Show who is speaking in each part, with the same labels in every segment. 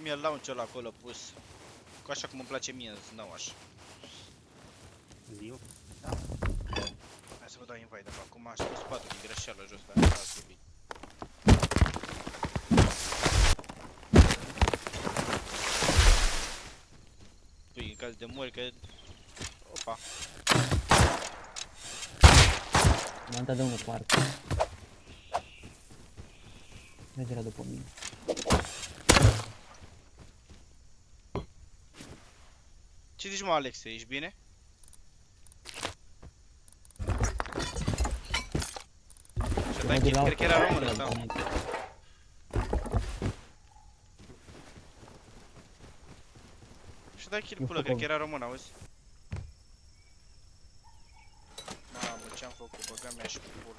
Speaker 1: e launcher acolo pus. Cu așa cum îmi place mie, să dau așa.
Speaker 2: Ziu.
Speaker 1: Hai să vă dau invite, dar acum aș pus 4 din greșeală jos, dar asta ar fi. Păi, în caz de mori, că... Opa.
Speaker 3: M-am dat de unul parcă. Merge era după mine.
Speaker 1: Ce zici, mă, Alexe, ești bine? Și-a dat kill, cred că era român ăsta. Și-a dat kill, pulă, cred că era român, auzi? Mamă, ce-am făcut, băga mea și pul.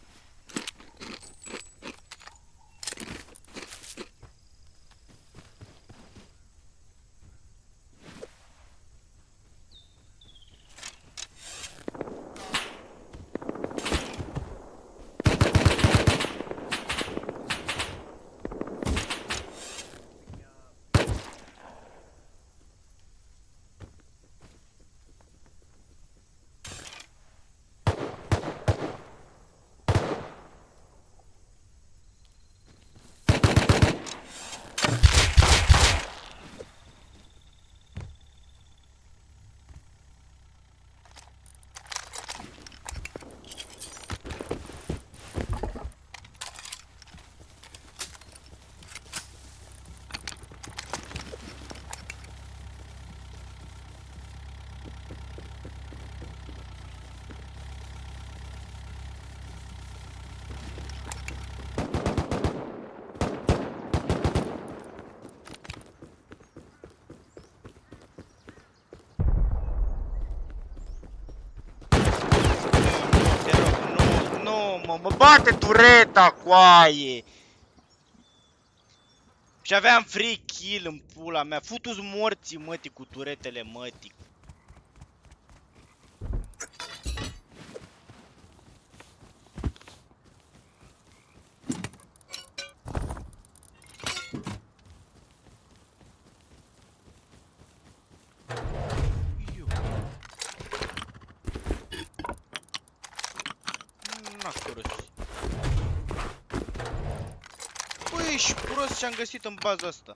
Speaker 1: Mă bate tureta, coaie! Și aveam free kill în pula mea. Futu-ți morții, mătii, cu turetele, mătii. Ești prost ce-am găsit în baza asta.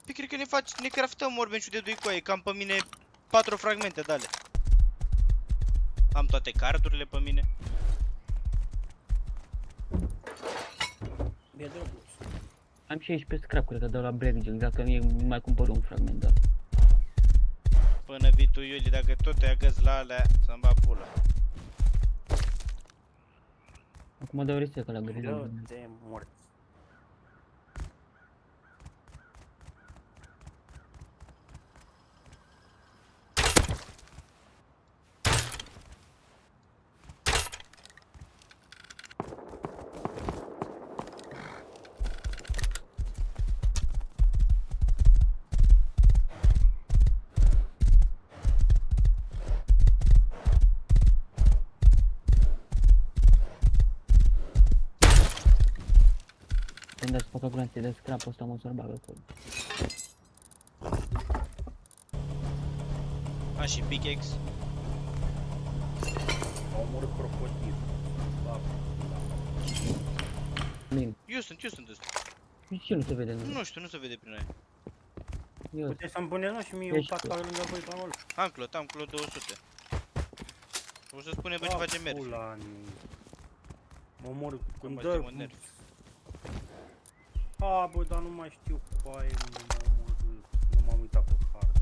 Speaker 1: Păi cred că ne craftăm orbenci de 2 coaie, cam pe mine 4 fragmente de ale. Am toate cardurile pe mine.
Speaker 2: E drăguț.
Speaker 3: Am 16 scrap, cred că dau la Blackjack, dacă nu mai cumpăr un fragment, da.
Speaker 1: Până vii tu, Iuli, dacă tot te agăzi la alea, să-mi va pula.
Speaker 3: Acum dau reset la grijă.
Speaker 2: Dă de morți.
Speaker 3: Când dați facă glanțe de scrap, ăsta mă să-l bagă acolo.
Speaker 1: A, și pickaxe.
Speaker 2: Au omorât crocodil.
Speaker 3: Bine.
Speaker 1: Eu sunt ăsta.
Speaker 3: Nici nu se vede, nu.
Speaker 1: Nu știu, nu se vede prin aia.
Speaker 3: Eu.
Speaker 2: Puteți să-mi puneți, mă, și mie un pat care lângă voi pe acolo.
Speaker 1: Am clot 200. O să spune, bă, ce face merg.
Speaker 2: Mă omor
Speaker 1: Cum
Speaker 2: când
Speaker 1: facem
Speaker 2: dă...
Speaker 1: un nerf.
Speaker 2: A, bă, dar nu mai știu cu aia unde m-am omorât. Nu m-am uitat pe hartă.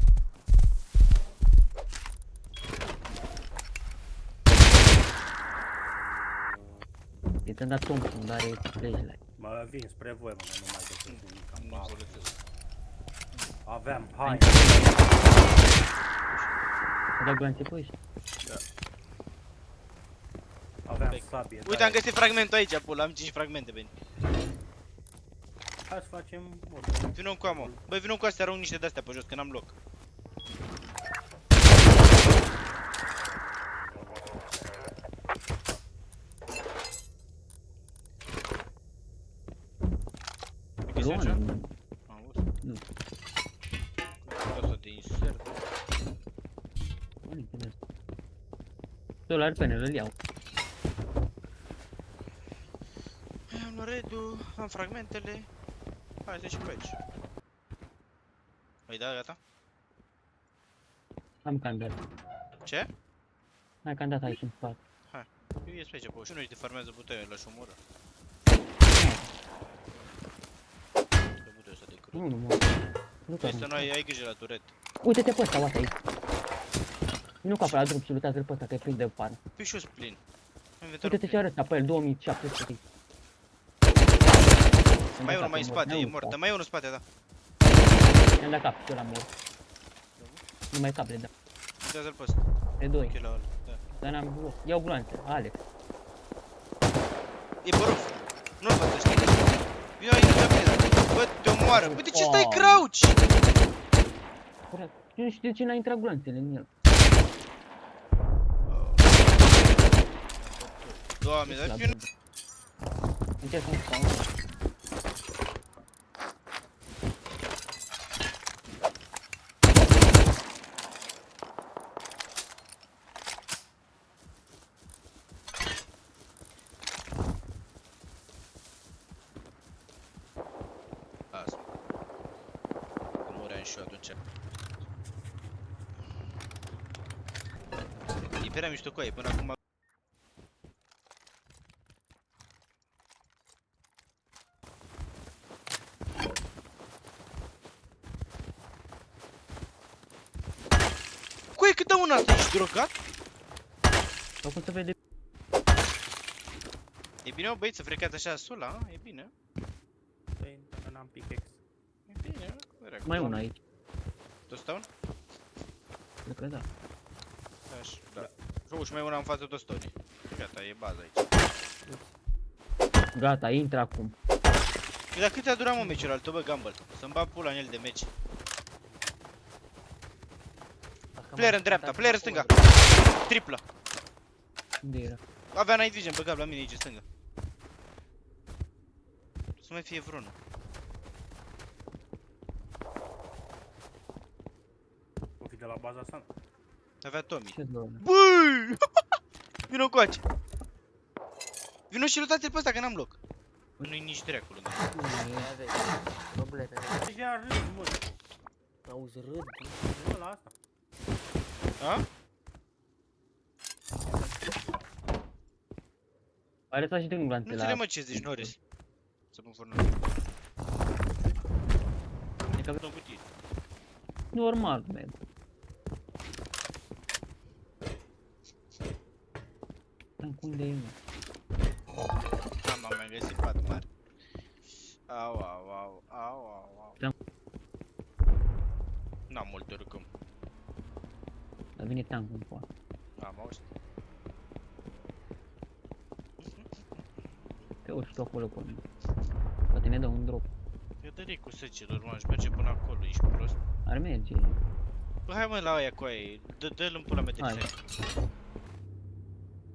Speaker 3: I ți-am dat Thompson, dar are flashlight.
Speaker 2: Mă vin spre voi, mă, nu mai găsesc nimic.
Speaker 1: Nu folosesc.
Speaker 2: Aveam, hai.
Speaker 3: Dau glanțe pe ăștia.
Speaker 2: Aveam sabie.
Speaker 1: Uite, am găsit fragmentul aici, pula, am 5 fragmente, bine.
Speaker 2: Hai să facem...
Speaker 1: Vino cu ammo. Băi, vino cu astea, arunc niște de-astea pe jos, că n-am loc. aici?
Speaker 3: Luana.
Speaker 1: Am văzut.
Speaker 3: Nu.
Speaker 1: Asta de insert.
Speaker 3: Unii din ăsta. Solar panel, îl iau.
Speaker 1: Am redul, am fragmentele. Hai să și pe aici. Păi da, gata?
Speaker 3: Am candat.
Speaker 1: Ce?
Speaker 3: Hai candat aici în spate.
Speaker 1: Eu ies pe aici, pe ușă. Nu-și deformează butoiul, l-aș omoră. Că butoiul ăsta de crud.
Speaker 3: Nu mă. Nu
Speaker 1: Păi
Speaker 3: chiar
Speaker 1: să nu ai grijă la turet.
Speaker 3: Uite-te pe ăsta, uite aici. Nu ca pe la drum și lutează-l pe ăsta, că e plin de farm.
Speaker 1: Păi și-o plin.
Speaker 3: Uite-te și arăt pe el, 2700.
Speaker 1: Mai e unul mai în spate, e mort. Mai e unul în spate, da.
Speaker 3: I-am dat cap, eu l-am mort. Nu mai cap, le dau.
Speaker 1: Uitează-l pe ăsta.
Speaker 3: De 2.
Speaker 1: Ok, la ăla, da.
Speaker 3: Dar n-am loc. Iau gloanțe, Alex.
Speaker 1: E pe roof. Nu-l văd, să știi. Vino aici, dă mine. Bă, te omoară. Bă, de ce stai crouch?
Speaker 3: Corect. Eu nu știu de ce n-a intrat gloanțele în el.
Speaker 1: Doamne, dar eu nu...
Speaker 3: Încerc să-mi spawn.
Speaker 1: Asta. Că muream și eu atunci. E prea mișto cu aia, până acum... Cu cât dă una asta, ești drogat?
Speaker 3: Sau cum se vede?
Speaker 1: E bine, o băieță frecat așa sula, a? E bine.
Speaker 2: Păi, dacă n-am pickaxe.
Speaker 1: E bine, corect.
Speaker 3: Mai una aici.
Speaker 1: Tot stau?
Speaker 3: Cred că da.
Speaker 1: Așa, da. Și mai una în față tot stone. Gata, e baza aici.
Speaker 3: Gata, intră acum.
Speaker 1: Păi dar cât a durat mă meciul al tău, bă, Gumball? Să-mi bag pula în el de meci. Player în dreapta, player în stânga. Triplă.
Speaker 3: Unde era?
Speaker 1: Avea night vision, băgat la mine aici, în stânga. Să mai fie vreunul.
Speaker 2: O fi de la baza asta?
Speaker 1: Avea Tommy.
Speaker 3: Ce zonă?
Speaker 1: Băi! Vino coace. Vino și lutați-l pe ăsta, că n-am loc. Nu-i nici dracul, da.
Speaker 4: Aveți probleme.
Speaker 2: Deja râd, mă.
Speaker 4: Auzi, râd.
Speaker 2: Nu la asta.
Speaker 1: A?
Speaker 3: Are să și din
Speaker 1: Nu
Speaker 3: gloanțe la...
Speaker 1: înțeleg, mă, ce zici, Norris. Să pun fornă.
Speaker 3: E că
Speaker 1: Dă-mi cutie.
Speaker 3: normal, man. Unde e, mă?
Speaker 1: Mi-am găsit pat mare. Au, au, au, au, au, au.
Speaker 3: Da.
Speaker 1: N-am mult oricum.
Speaker 3: Dar vine tankul în poate.
Speaker 1: Am auzit.
Speaker 3: Te urci tu acolo pe mine. Poate ne dă un drop.
Speaker 1: Eu dări cu săcilor, mă, aș merge până acolo, ești prost.
Speaker 3: Ar merge.
Speaker 1: Bă, hai mă la aia cu aia, dă-l în pula mea de
Speaker 3: Hai.
Speaker 1: reset.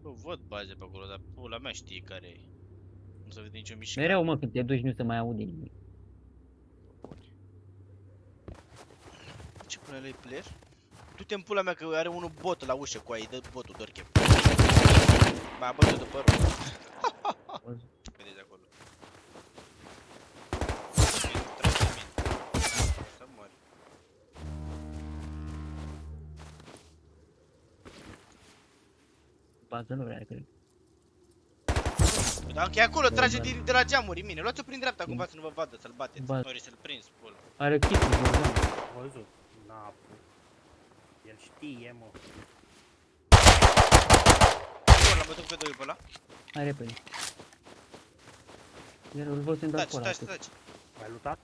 Speaker 1: Bă, văd baze pe acolo, dar pula mea știe care e. Nu se vede nicio mișcare.
Speaker 3: Mereu, mă, când te duci nu se mai aude nimic.
Speaker 1: Ce pune la player? Du-te în pula mea că are unul bot la ușă cu aia, dă botul doar chef. M-a bătut după rău. Ce vedeți acolo? Să mori.
Speaker 3: Bază nu vrea, cred.
Speaker 1: Dar încă e acolo, trage
Speaker 3: Da.
Speaker 1: de la geamuri în mine. Luați-o prin dreapta cumva
Speaker 3: Da.
Speaker 1: să nu vă vadă, să-l bateți.
Speaker 3: Ba-
Speaker 1: Ori să-l prinzi, pula.
Speaker 3: Are kitul, Jordan.
Speaker 2: Văzut. N-a pus. El știe, mă.
Speaker 1: Bun, l-am bătut pe doi pe ăla.
Speaker 3: Hai repede. Iar îl văd să-mi dau
Speaker 1: Taci,
Speaker 3: pe ăla.
Speaker 1: taci, taci.
Speaker 2: Mai lutat?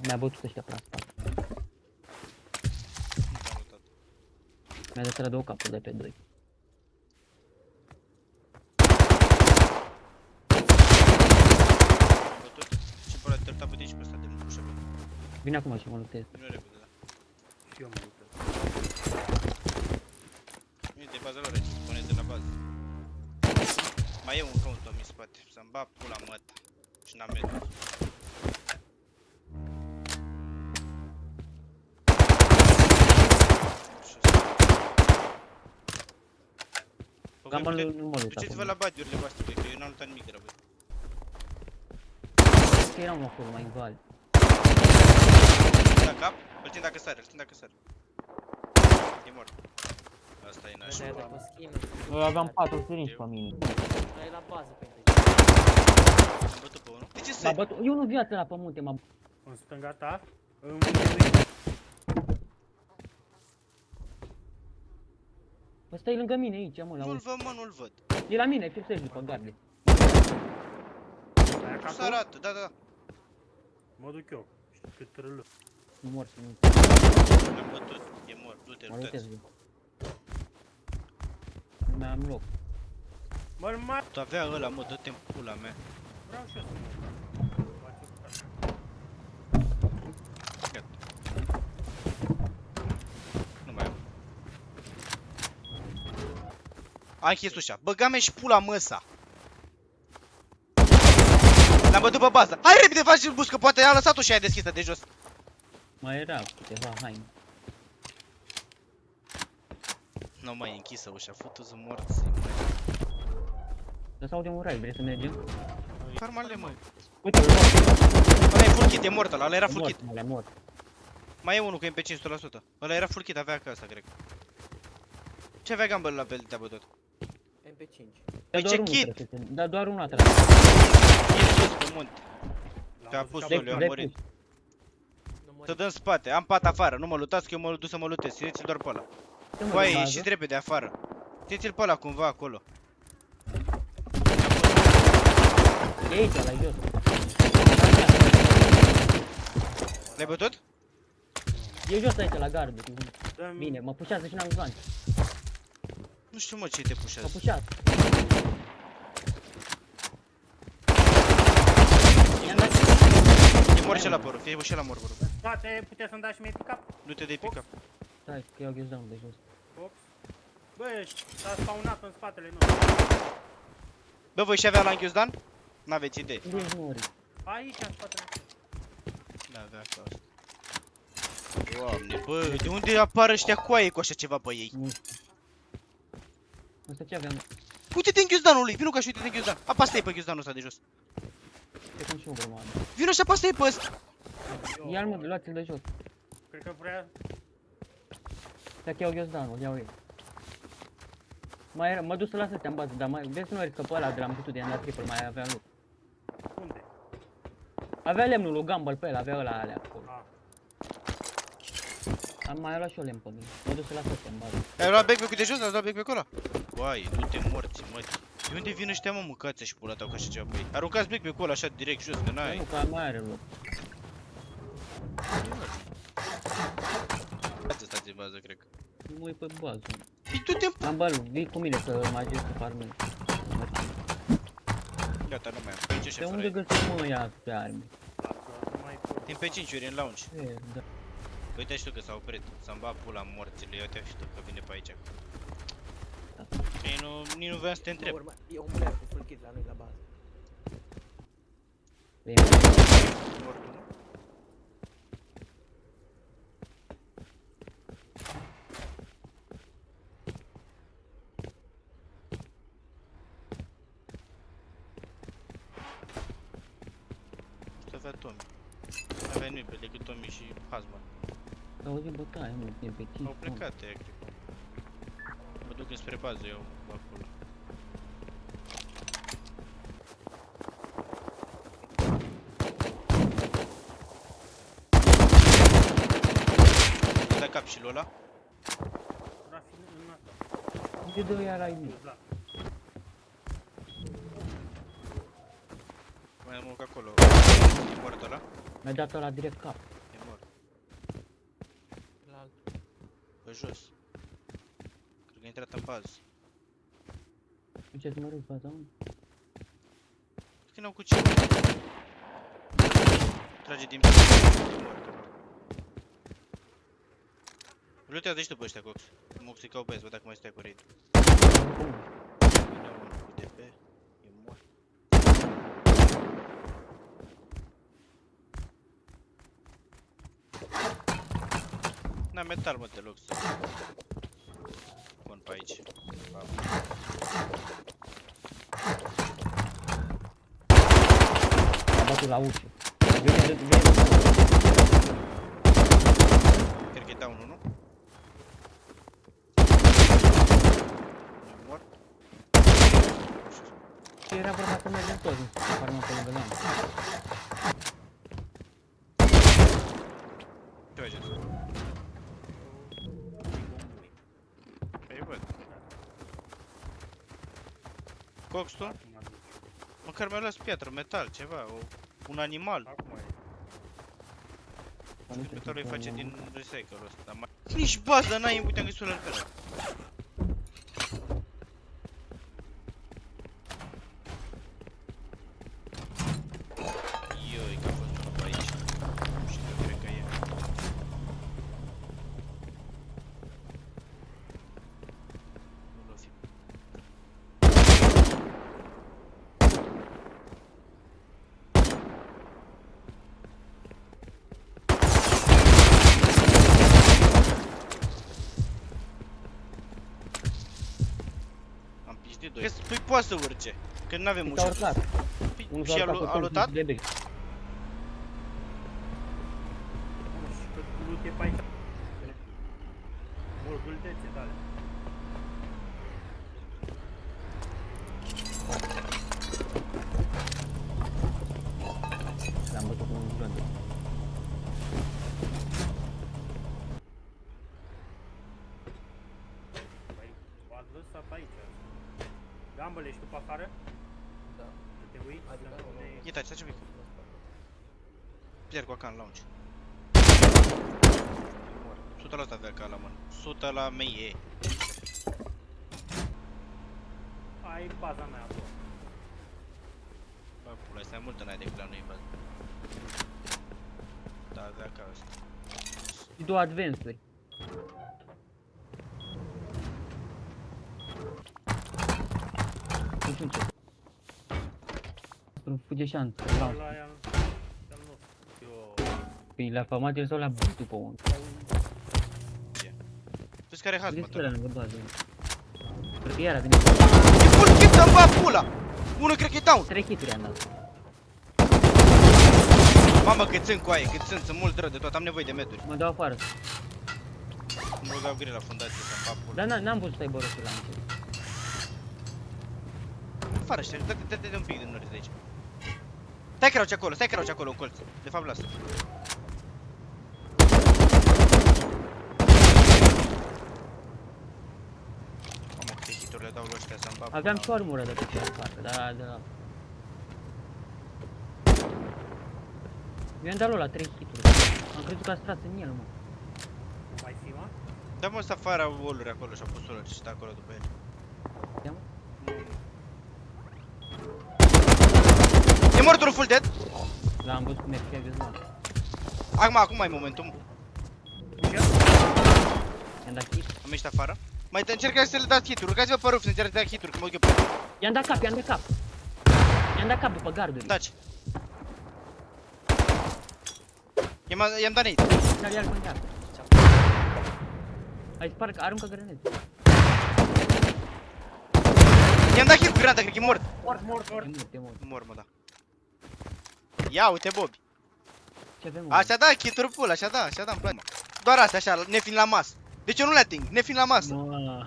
Speaker 3: Mi-a bătut ăștia pe la spate.
Speaker 1: Am luat.
Speaker 3: Mi-a dat la două capuri de pe doi.
Speaker 1: Bătut. Și pe ăla te-l tapă de aici pe ăsta de ușă, bă.
Speaker 3: Vine acum și mă luptez.
Speaker 1: Vino repede, da.
Speaker 2: Și eu mă lutat.
Speaker 1: Uite, baza lor aici, spuneți de la bază. Mai e încă un Tommy în spate. Să-mi bag pula măta. Și n-am medul.
Speaker 3: Gamba nu mă luta.
Speaker 1: Duceți-vă la badiurile voastre, că eu n-am lutat nimic de la voi.
Speaker 3: Că eram acolo mai în val.
Speaker 1: La cap, îl țin dacă sare, îl țin dacă sare. E mort. Asta e nașul.
Speaker 4: Ăsta e de pe skin.
Speaker 3: Eu aveam 4 sirinci pe mine.
Speaker 4: Ăla e la bază pe MPC.
Speaker 1: Am bătut pe unul. De ce
Speaker 3: M-a
Speaker 1: stai?
Speaker 3: bătut, eu nu viață la pământe, m-a
Speaker 2: În stânga ta. În
Speaker 3: Ăsta e lângă mine aici, mă, la
Speaker 1: Nu-l
Speaker 3: ușă.
Speaker 1: văd, mă, nu-l văd.
Speaker 3: E la mine, fix aici după garde.
Speaker 2: aia
Speaker 1: Nu se
Speaker 2: capul.
Speaker 1: arată, da, da.
Speaker 2: Mă duc eu. Știi cât râlă.
Speaker 3: Nu mor să nu.
Speaker 1: L-am bătut. E mort, du-te,
Speaker 3: Mă
Speaker 1: luptați.
Speaker 3: lutez eu. Nu mai am loc.
Speaker 2: Mă, mai
Speaker 1: Tu avea ăla, mă, dă-te în pula mea.
Speaker 2: vreau și eu să mă face cu asta.
Speaker 1: Gata. Nu mai am. A închis ușa. Băga-me și pula măsa. L-am bătut pe bază. Hai repede, faci bus, că poate a lăsat ușa aia deschisă de jos.
Speaker 3: Mai era câteva haine.
Speaker 1: Nu mai e închisă ușa, futu-ți morți.
Speaker 3: Să se aude un rai, vrei să mergem?
Speaker 1: Farmale, mă.
Speaker 3: Uite, îl mort.
Speaker 1: Ăla e full kit, e mort ăla, ăla era full kit.
Speaker 3: Mort, mort.
Speaker 1: Mai e unul cu MP5 100%. Ăla era full kit, avea ca asta, cred. Ce avea gambăl la pe te-a bătut?
Speaker 4: MP5.
Speaker 3: Dar
Speaker 1: ce
Speaker 3: doar unul
Speaker 1: kit?
Speaker 3: trebuie să- Dar doar unul a tras.
Speaker 1: E sus pe munte.
Speaker 2: L-am
Speaker 1: Te-a
Speaker 2: văzut
Speaker 1: pus
Speaker 2: ca
Speaker 1: Soliu,
Speaker 2: bă-
Speaker 1: a
Speaker 3: De
Speaker 1: murit.
Speaker 4: Nu mă
Speaker 1: Să dă în spate, am pat afară, nu mă lutați că eu mă duc să mă lutez, țineți-l doar pe ăla.
Speaker 3: Ce mă,
Speaker 1: Băi,
Speaker 3: în bază?
Speaker 1: ieșiți repede afară. Țineți-l pe ăla cumva acolo.
Speaker 3: E aici, la jos.
Speaker 1: L-ai bătut?
Speaker 3: E jos aici, la gardă.
Speaker 2: Dă-mi-
Speaker 3: Bine, mă pușează și n-am glanț.
Speaker 1: Nu știu mă ce te
Speaker 3: Mă
Speaker 1: pușează.
Speaker 3: pușează. I-am dat
Speaker 1: E mort și la părul, fie și la mort, bă.
Speaker 2: Spate, puteți să-mi dați și mie pick-up?
Speaker 1: Du-te de pick-up.
Speaker 3: Stai, că iau ghiozdanul de jos.
Speaker 2: Ops. Bă, s-a spawnat în spatele nostru.
Speaker 1: Bă, voi și avea la Ghiozdan? N-aveți idee.
Speaker 3: Unde ești, mori?
Speaker 2: Aici, în spatele nostru.
Speaker 1: N-avea ca asta. Doamne, bă, de unde apar ăștia coaie cu așa ceva pe ei?
Speaker 3: Nu știu. Asta ce aveam?
Speaker 1: Uite-te în Ghiozdanul lui, vino ca și uite-te în Ghiozdan. Apasă-i pe Ghiozdanul ăsta de jos.
Speaker 3: Te cum și o grămadă.
Speaker 1: Vino și apasă-i pe ăsta.
Speaker 3: Ia-l mă, luați-l de jos.
Speaker 2: Cred că vrea...
Speaker 3: Dacă iau ghiozdanul, iau eu. Mai era, mă duc să las astea în bază, dar mai, vezi să nu riscă pe ăla de la măcutul de Anda Triple, mai avea loc.
Speaker 2: Unde?
Speaker 3: Avea lemnul lui Gumball pe el, avea ăla alea acolo.
Speaker 2: A.
Speaker 3: Am mai luat și eu lemn pe mine. Mă duc să las astea în bază.
Speaker 1: Ai luat backpack-ul de jos? Ai luat backpack-ul ăla? Uai, du-te morți, măi. De unde vin ăștia, mă, mâncați și pula ta cu așa ceva pe ei? Aruncați backpack-ul ăla așa direct jos, că
Speaker 3: Nu,
Speaker 1: n-ai.
Speaker 3: că mai are loc.
Speaker 1: Stați în bază, cred că.
Speaker 3: Nu mă uit pe bază.
Speaker 1: Păi du-te în
Speaker 3: Am balu, vii cu mine să mă ajut să farmez.
Speaker 1: Gata, nu mai am. Ce
Speaker 3: De
Speaker 1: șef
Speaker 3: unde
Speaker 1: ăla
Speaker 3: găsim mă ea pe arme?
Speaker 2: Dacă nu mai pot.
Speaker 1: Din pe 5 ori în lounge.
Speaker 3: E, da.
Speaker 1: Uite și tu că s-a oprit. Și-am bat pula morților. Ia uite și tu că vine pe aici. Nici nu voiam să te întreb.
Speaker 4: E un player cu full kit la noi la bază.
Speaker 3: Vei
Speaker 1: Mortul, nu? Să avea Tommy. Avea nimeni decât Tommy și Hazman.
Speaker 3: auzi bătaie, nu, din pe 5.
Speaker 1: Au plecat, ea, cred. Mă duc înspre bază, eu acolo. Da cap și lui ăla.
Speaker 2: Era fi în asta.
Speaker 3: De doi era ai mei.
Speaker 2: La.
Speaker 1: Mai am unul că acolo. E mort ăla?
Speaker 3: Mi-a dat ăla direct cap.
Speaker 1: E mort.
Speaker 4: La alt.
Speaker 1: Pe jos. Cred că a intrat în bază.
Speaker 3: Ce-ți mă râzi baza, mă?
Speaker 1: Cred că n-au cu ce. Trage din mort. Lutează și tu pe ăștia, Cox. Mă să-i cau pe aia, să văd dacă mai stai cu raid. Vine unul cu DP. N-am metal, mă, te loc să... Bun, pe aici.
Speaker 3: A bătut la ușă. Vine.
Speaker 1: Cred că e down unul. E mort.
Speaker 3: Și era vorba să mergem toți, nu știu, farmăm pe lângă lanț.
Speaker 1: Ce faceți? Păi văd. Coxtul?
Speaker 2: Acum aduc.
Speaker 1: Măcar mi-a luat piatră, metal, ceva, un animal.
Speaker 2: Acum e.
Speaker 1: Metalul îi face din recycle-ul ăsta, dar mai... Nici bază n-ai, uite, am găsit un LPR. Ioi, că a fost unul pe aici. Și eu cred că e. Nu l-o fi. Am pizdit doi. Păi poate să urce, că n-avem
Speaker 3: S-a
Speaker 1: ușa.
Speaker 3: urcat.
Speaker 1: Păi,
Speaker 3: Unul
Speaker 1: și
Speaker 3: s-a urcat
Speaker 1: a
Speaker 3: cu
Speaker 1: lutat?
Speaker 3: de bec.
Speaker 2: Mamă, și că loot e pe aici. Morgâldețe, da.
Speaker 3: L-am bătut cu un blând.
Speaker 2: Păi, v-ați lăsat aici. Gambele, ești tu pe afară?
Speaker 4: Da.
Speaker 2: Să te uiți?
Speaker 4: Adică
Speaker 2: să
Speaker 4: nu-
Speaker 2: ne-
Speaker 1: E taci, taci un pic. Pierd cu AK în launch. 100 la asta avea AK la mână. 100 la mie.
Speaker 2: Ai baza mea acolo.
Speaker 1: Bă, pula, asta e multă n-ai decât la noi bază. Da, avea AK ăsta.
Speaker 3: Și două advance-uri. Nu știu ce. Un fugeșant.
Speaker 2: Ăla e al nostru. Eu...
Speaker 3: Păi la famat el sau la but după unul.
Speaker 1: Vezi care hazmat
Speaker 3: Vedeți că ăla
Speaker 1: ăla?
Speaker 3: lângă bază. Cred că iar a venit.
Speaker 1: E full kit, să-mi bag pula! Unul cred că e down.
Speaker 3: 3 hituri am dat.
Speaker 1: Mamă, cât sunt coaie, cât sunt mult rău de tot, am nevoie de meduri.
Speaker 3: Mă dau afară.
Speaker 1: Nu băgau gri la fundație să-mi bag pula.
Speaker 3: Dar n-am văzut să aibă rostul la început.
Speaker 1: Afară, știi, dă-te un pic din nori de aici. Stai crouch acolo, stai crouch acolo în colț. De fapt, lasă. Mamă, câte hituri le dau lui ăștia să-mi bag pula.
Speaker 3: Aveam și o armură de pe afară, dar de la... Mi-am dat la 3 hituri. Am crezut că a stras în el, mă.
Speaker 2: Mai fi, mă?
Speaker 1: Da, mă, ăsta afară wall-uri acolo și-a pus ăla și stă acolo după el.
Speaker 3: Ia, mă.
Speaker 1: E mort unul full dead.
Speaker 3: L-am văzut cum e fie vizual.
Speaker 1: Acum ai momentul.
Speaker 3: I-am dat hit.
Speaker 1: Am ieșit afară. Mai încercați să le dați hituri, urcați-vă pe roof să încercați să dea hituri, că mă duc eu pe...
Speaker 3: I-am dat cap, i-am dat cap. I-am dat cap după garduri.
Speaker 1: Taci. I-am dat nade.
Speaker 3: Dar ia-l pe gard. Hai spar, aruncă grenade.
Speaker 1: I-am dat hit cu granata, cred că e mort.
Speaker 2: Mort.
Speaker 3: E mult, e mult.
Speaker 1: Mor, mă, da. Ia uite, Bobby.
Speaker 3: Ce avem, mă?
Speaker 1: Așa da, hituri full, așa da, îmi place. Doar astea, așa, nefiind la masă. Deci eu nu le ating, nefiind la masă.
Speaker 3: Mă.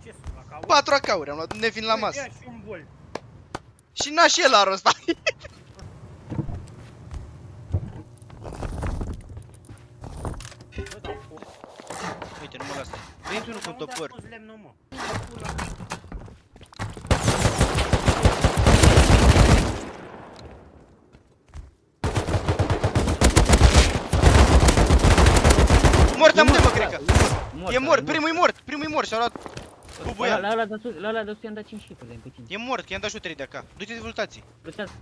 Speaker 2: Ce sunt la caut?
Speaker 1: 4 AK-uri am luat, nefiind la masă.
Speaker 2: Ia și un bol.
Speaker 1: Și n-a și el la ăsta.
Speaker 2: Bă, dar foc.
Speaker 1: Uite, nu mă lasă. Veniți unul cu un
Speaker 2: Dar unde a
Speaker 1: topor.
Speaker 2: scos lemnul, mă?
Speaker 1: Mort am de, mă, cred că.
Speaker 3: Mort,
Speaker 1: E mort, primul e mort și-a luat bubuian.
Speaker 3: La ăla de sus i-am dat 5 hituri de MP5.
Speaker 1: E mort, că i-am dat și 3 de AK. Du-te dezvoltații.
Speaker 3: Lutează.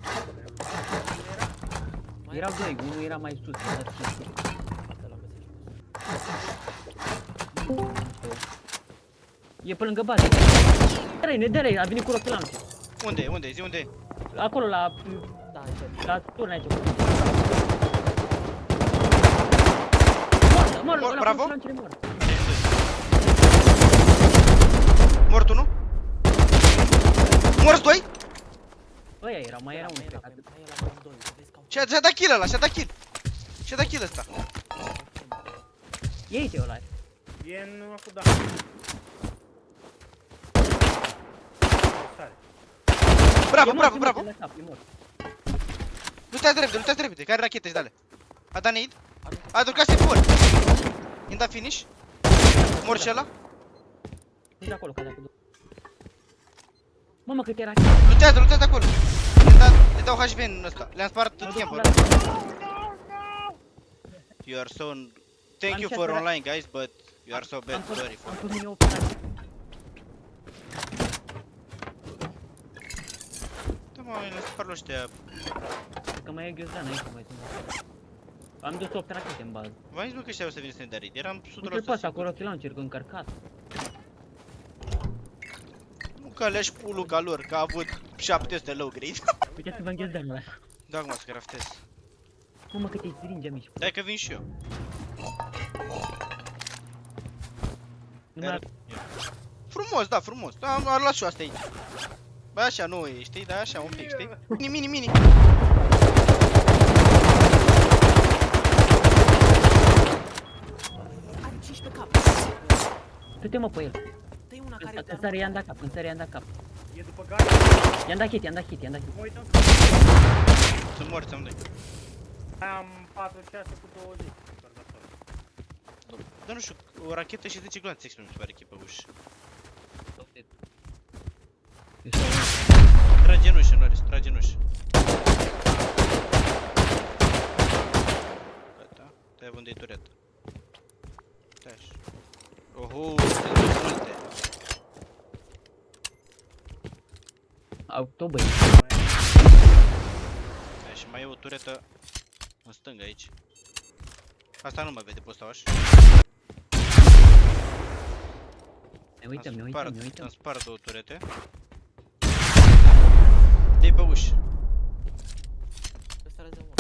Speaker 4: Mai
Speaker 3: Erau doi, unul era mai sus, i-am dat 5 hituri.
Speaker 4: de la mesaj.
Speaker 3: E pe lângă bază. Dă-i, a venit cu rocket launcher.
Speaker 1: Unde? Zi unde e?
Speaker 3: Acolo la
Speaker 4: Da, aici.
Speaker 3: turn aici. Mor,
Speaker 1: Mor,
Speaker 3: ăla
Speaker 1: bravo.
Speaker 3: cu lancere mor.
Speaker 1: Mort unul. Morți doi.
Speaker 3: Ăia erau, mai era unul.
Speaker 4: Mai
Speaker 3: cred că-
Speaker 4: e la bomb 2, vezi că au
Speaker 1: Și-a dat kill ăla, și-a dat kill. Și-a dat kill ăsta.
Speaker 3: Ei-te ăla.
Speaker 2: E în acul da. Sare.
Speaker 1: Bravo,
Speaker 3: E mort,
Speaker 1: bravo,
Speaker 3: e mort,
Speaker 1: bravo.
Speaker 3: e la cap, e mort.
Speaker 1: Luptați repede, care rachete și dale. A dat nade. A dat ca for. I-am dat finish. Mor și ăla.
Speaker 3: Nici acolo, ca dacă... Mamă, cât era...
Speaker 1: Luptează acolo. Le dau HV în ăsta. Le-am spart tot timpul. You are so... Thank you for online, guys, but you are so bad. Sorry for...
Speaker 3: Am pus mine operație.
Speaker 1: Da, mă, le spart ăștia.
Speaker 3: Cred că mai e ghiozdan aici, mai sunt. Am dus 8 rachete în bază.
Speaker 1: V-am zis, bă, că ăștia o să vină să ne dea raid. Eram 100%
Speaker 3: Uite-l pe ăsta,
Speaker 1: sigur.
Speaker 3: cu rocket launcher, că încărcat.
Speaker 1: Nu că le-aș pulu ca lor, că a avut 700 low grade.
Speaker 3: Uite-te-vă în ghiozdan ăla.
Speaker 1: Da, acum să craftez.
Speaker 3: Mamă, cât e stringe mici.
Speaker 1: Dai că vin și eu.
Speaker 3: Nu mai...
Speaker 1: Frumos, da, frumos. Da, am luat și eu asta aici. Bă, așa nu e, știi? Da, așa, un pic, știi? Mini.
Speaker 4: Are 15 cap.
Speaker 3: Du-te mă pe el.
Speaker 4: Dă-i una care
Speaker 3: În sare i-am dat cap, în sare i-am dat cap.
Speaker 2: E după gard.
Speaker 3: I-am dat hit, i-am dat hit.
Speaker 2: Mă uităm.
Speaker 1: Sunt morți, am doi.
Speaker 2: Am 46 cu 20. Încărcător.
Speaker 1: Dar nu știu, o rachetă și 10 glanțe exprim, mi se pare că e pe ușă. Trage în ușă, Norris, trage în ușă. Gata, te-ai unde-i turetă. Stai așa. Oho, sunt multe.
Speaker 3: Auto, băi.
Speaker 1: Stai, și mai e o turetă în stânga aici. Asta nu mă vede, poți stau așa.
Speaker 3: Ne uităm, ne
Speaker 1: Am
Speaker 3: uităm.
Speaker 1: spart două turete. Dă-i pe ușă.
Speaker 4: ăsta răză unul.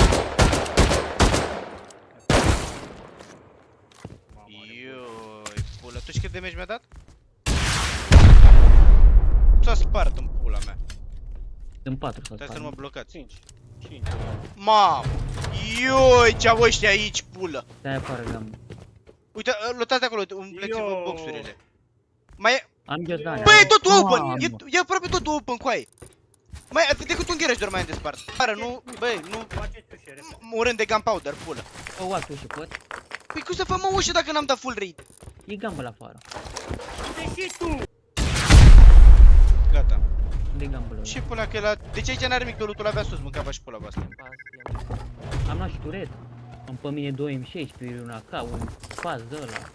Speaker 1: Ioi, pula, tu știi cât de damage mi-a dat? S-a spart în pula mea.
Speaker 3: Sunt 4 sau
Speaker 1: Trebuie să nu mă
Speaker 3: 4.
Speaker 1: blocați.
Speaker 2: 5.
Speaker 1: Mamă! Ioi, ce-au ăștia aici, pulă!
Speaker 3: Stai afară, gam.
Speaker 1: Uite, lutați de acolo, umpleți-vă
Speaker 2: Yo.
Speaker 1: boxurile. Mai e...
Speaker 3: Am ghiozdan.
Speaker 1: Băi, e totul open!
Speaker 3: Mamă.
Speaker 1: E aproape totul open, coaie! Mai, decât un garaj doar mai am de spart. Pară, nu, băi, nu...
Speaker 2: Faceți ușe, repede.
Speaker 1: Un rând de gunpowder, pulă.
Speaker 3: O altă ușă pot?
Speaker 1: Păi cum să fac mă ușă dacă n-am dat full raid?
Speaker 3: E gambă la afară.
Speaker 2: Uite și tu!
Speaker 1: Gata.
Speaker 3: Unde e gambă la
Speaker 1: Și pula că la... De ce aici n-are nimic, dolutul avea sus, mâncava și pula voastră.
Speaker 3: Am luat și turet. Am pe mine 2 M16, un AK, un pas de ăla.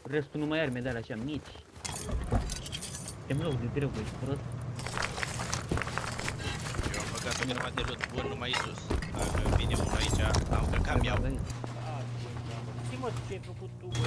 Speaker 3: Restul nu mai are medalii așa mici. Suntem loc de greu, băi, prost.
Speaker 1: Eu am băgat o grămadă de loot bun numai sus. Dacă vine unul aici, am căcat miau.
Speaker 2: Zi mă, ce ai făcut tu, bă?